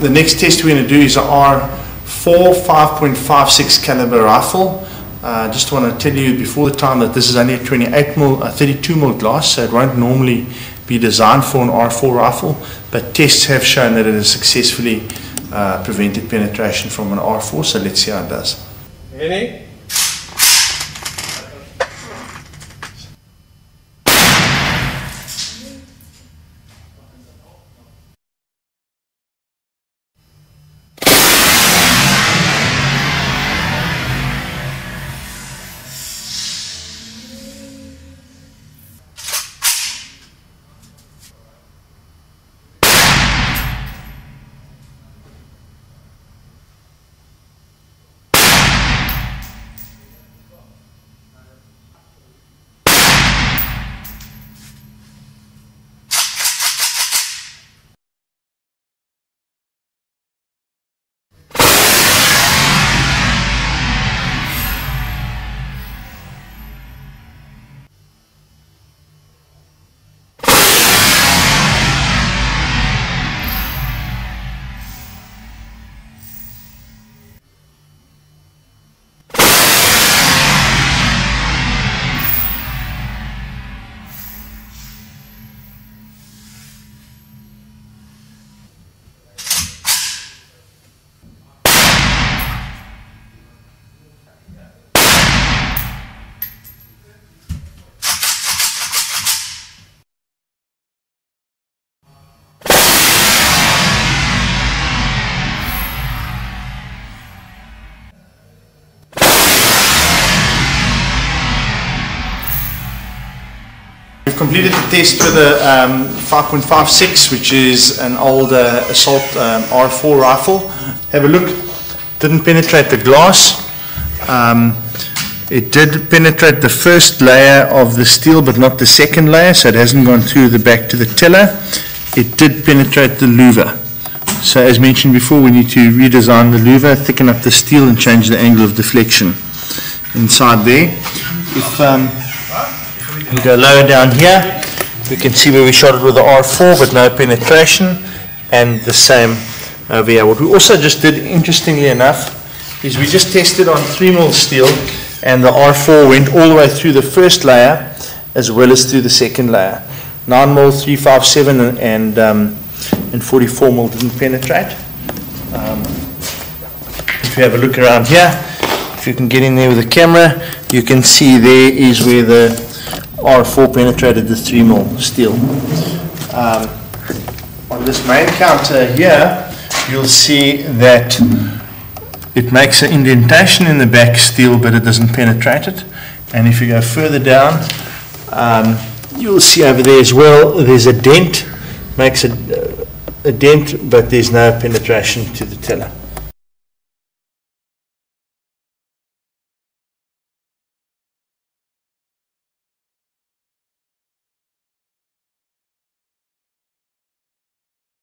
The next test we're going to do is our R4 5.56 caliber rifle. Just want to tell you before the time that this is only a 32mm glass, so it won't normally be designed for an R4 rifle, but tests have shown that it has successfully prevented penetration from an R4, so let's see how it does. Ready? We've completed the test with a 5.56, which is an old assault R4 rifle. Have a look. Didn't penetrate the glass. It did penetrate the first layer of the steel, but not the second layer, so it hasn't gone through the back to the tiller. It did penetrate the louver. So as mentioned before, we need to redesign the louver, thicken up the steel and change the angle of deflection inside there. If we go lower down here, we can see where we shot it with the R4 but no penetration, and the same over here. What we also just did, interestingly enough, is we just tested on 3mm steel, and the R4 went all the way through the first layer as well as through the second layer. 9mm, 357 and 44mm didn't penetrate. If you have a look around here, if you can get in there with the camera, you can see there is where the R4 penetrated the 3mm steel. On this main counter here, you'll see that it makes an indentation in the back steel, but it doesn't penetrate it. And if you go further down, you'll see over there as well, there's a dent, makes a dent, but there's no penetration to the tiller.